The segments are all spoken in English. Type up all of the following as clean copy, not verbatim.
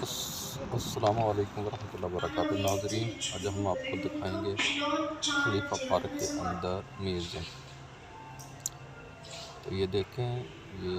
अस्सलाम वालेकुम वरहमतुल्लाहि वबरकातुहू नाज़रीन। आज हम आपको दिखाएंगे खलीफा पार्क के अंदर म्यूज़ियम। तो ये देखें, ये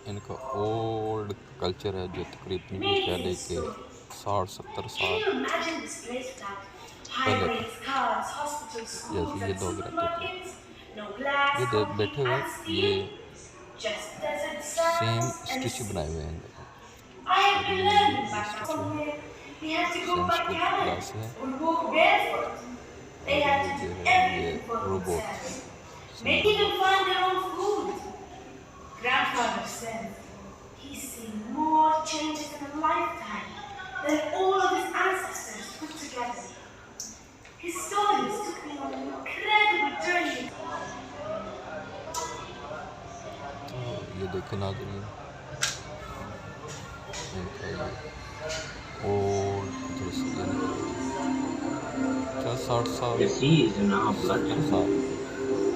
इनका ओल्ड कल्चर है जो तकरीबन ये कह लें कि 60-70 साल पहले का। जैसे ये लोग रहते थे, ये बैठे हुए, ये सेम स्टिच बनाए हुए हैं इन लोगों के। और ये स्टिच है, सेंसिटिव ग्लास है। और ये जो है ये robot Making them find their own food. Grandfather said he's seen more changes in a lifetime than all of his ancestors put together. His stories took me on an incredible journey. तो ये देखें नाज़रीन, इनका ये old क्या 60 साल The sea is in our blood. 70 साल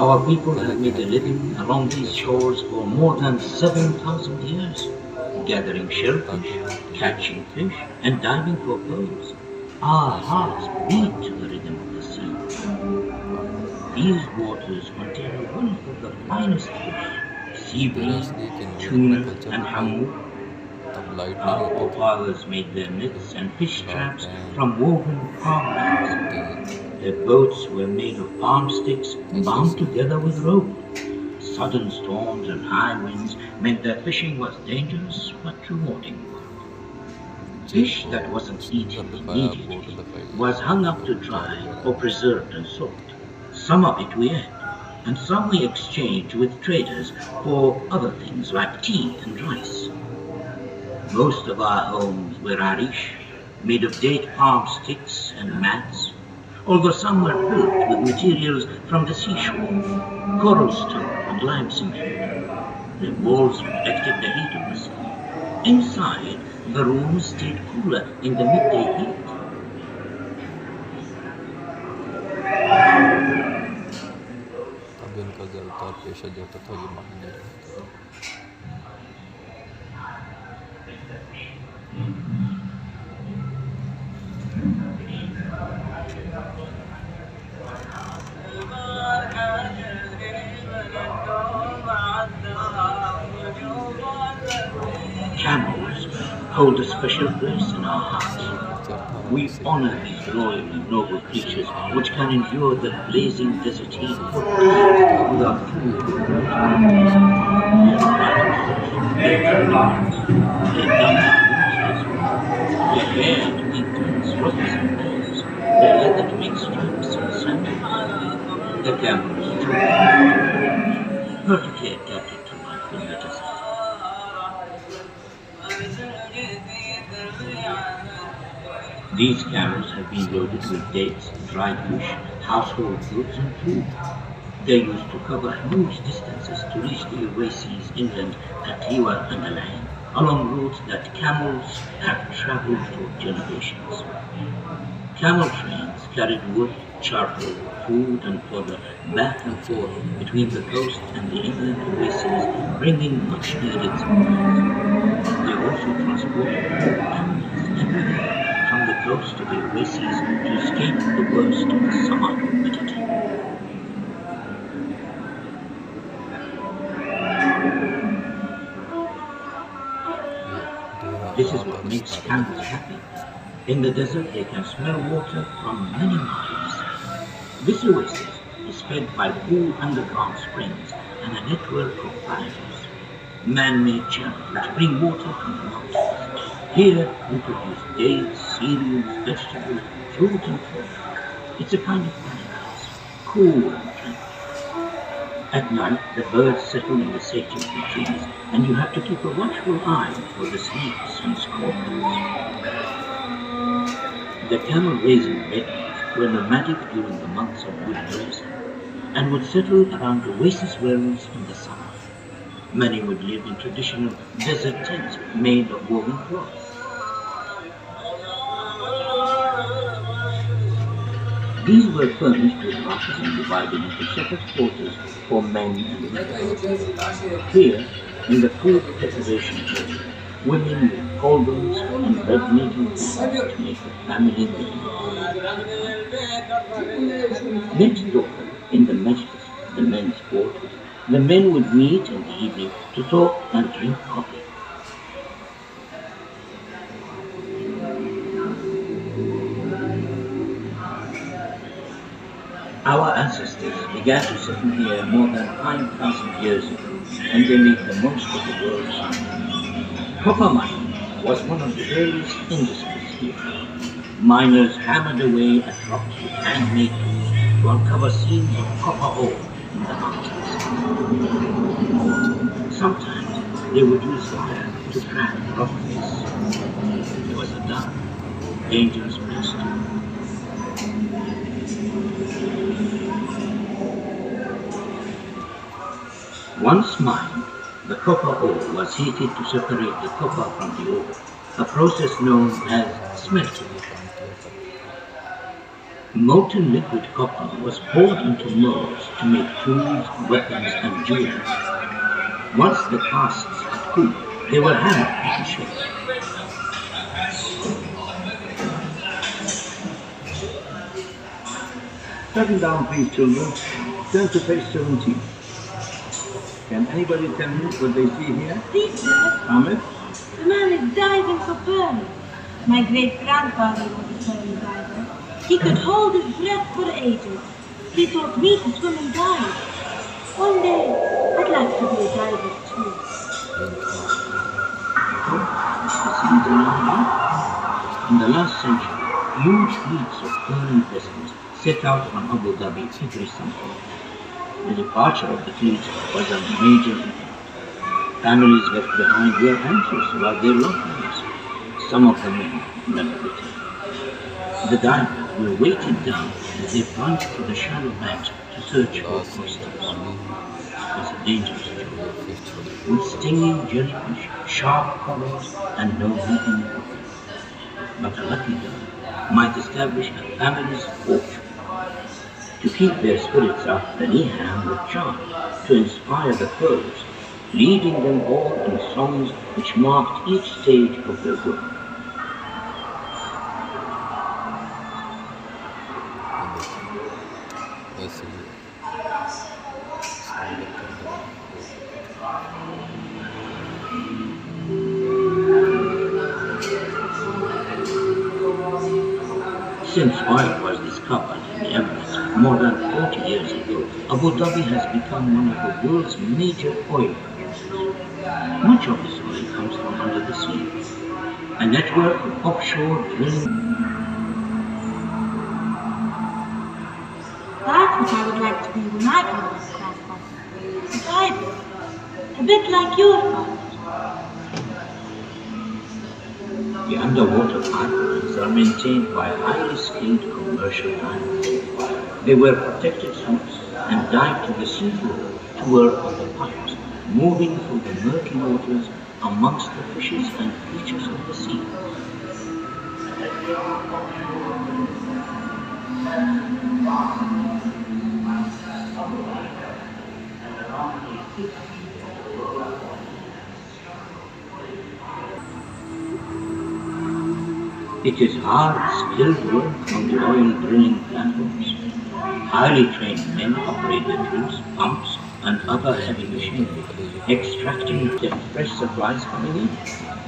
Our people have made a living along these shores for more than 7,000 years, gathering shellfish, catching fish, and diving for pearls. Our hearts beat to the rhythm of the sea. These waters contain one of the finest fish, seaweed, tuna, and hammoud. Our forefathers made their nets and fish traps from woven palm leaves. Their boats were made of palm sticks bound together with rope. Sudden storms and high winds meant that fishing was dangerous but rewarding work. Fish that wasn't eaten immediately was hung up to dry or preserved and sold. Some of it we ate, and some we exchanged with traders for other things like tea and rice. Most of our homes were arish, made of date palm sticks and mats, although some were built with materials from the seashore, coral stone and lime cement. The walls reflected the heat of the sun. Inside, the rooms stayed cooler in the midday heat. अब इनका ज़्यादातर पेशा जो होता था ये माहिर रहता था। Camels hold a special place in our hearts. We honor these loyal and noble creatures which can endure the blazing desert heat for days without food or water. Their hearts, their dungeons, their hair includes rocks and nails, their leather makes stripes and sandals. The camels too, perfectly adapted to life in the desert. These camels have been loaded with dates, dried fish, household goods and food. They used to cover huge distances to reach the oases inland at Liwa and Alain, along routes that camels have traveled for generations. Camel trains carried wood, charcoal, food and fodder back and forth between the coast and the inland oases, bringing much needed supplies. They also transported animals everywhere from the coast to the oases to escape the worst of the summer humidity. This is what makes camels happy. In the desert, they can smell water from many miles. This oasis is fed by cool underground springs and a network of barrages, man-made channels which bring water from the mountains. Here, we produce dates, cereals, vegetables, fruit and fodder. It's a kind of paradise, cool and tranquil. At night, the birds settle in the shade of the trees, and you have to keep a watchful eye for the snakes and scorpions. The camel-raising bedouins were nomadic during the months of wood grazing, and would settle around oasis wells in the summer. Many would live in traditional desert tents made of woven cloth. These were furnished with houses and divided into separate quarters for men and women. Here, in the food preparation area, women would cauldrons and red meeting to make the family meal. Next door, in the majlis, the men's quarters, the men would meet in the evening to talk and drink coffee. Our ancestors began to settle here more than 5,000 years ago, and they made the most of the world's land. Copper mining was one of the earliest industries here. Miners hammered away at rocks with handmade tools to uncover seams of copper ore in the mountains. Sometimes they would use fire to crack rock face. It was a dark, dangerous place too. Once mined, the copper ore was heated to separate the copper from the ore, a process known as smelting. Molten liquid copper was poured into molds to make tools, weapons, and jewelry. Once the casts had cooled, they were hammered into shape. Settle down, please, children. Turn to page 17. Can anybody tell me what they see here? Please, sir. Ahmed? The man is diving for pearls. My great-grandfather was a pearl diver. He could hold his breath for ages. He taught me to swim and dive. One day, I'd like to be a diver too. In the last century, huge fleets of foreign vessels set out from Abu Dhabi every summer. The departure of the fleet was a major event. Families left behind were anxious about their loved ones. Some of the men never returned. The divers were weighted down as they plunged to the shallow banks to search for coasters. It was a dangerous job, with stinging jellyfish, sharp corals, and no heating equipment. But a lucky girl might establish a family's fortune. To keep their spirits up, the Niham would chant to inspire the pearls, leading them all in songs which marked each stage of their work. Since oil was discovered in the Emirates more than 40 years ago, Abu Dhabi has become one of the world's major oil producers. Much of this oil comes from under the sea. A network of offshore drilling. That's what I would like to be when I grow up, Grandfather. A diver. A bit like your father. The underwater pipelines are maintained by highly skilled commercial divers. They wear protected suits and dive to the seafloor to work on the pipes, moving through the murky waters amongst the fishes and creatures of the sea. It is hard, skilled work on the oil drilling platforms. Highly trained men operate the drills, pumps, and other heavy machinery, extracting the fresh supplies coming in.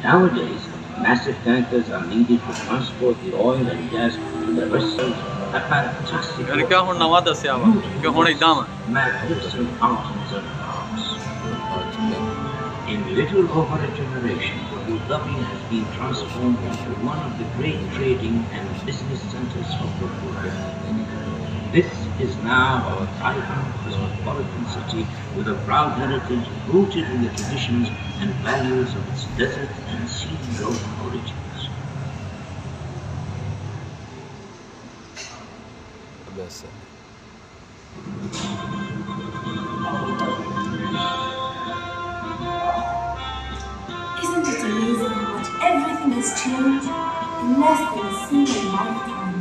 Nowadays, massive tankers are needed to transport the oil and gas to the vessels. A fantastic magnificent mountains and parks. In little over a generation, Abu Dhabi has been transformed into one of the great trading and business centers of the world. This is now our vibrant cosmopolitan city with a proud heritage rooted in the traditions and values of its desert and sea-road origins. Isn't it amazing how much everything has changed in less than a single lifetime?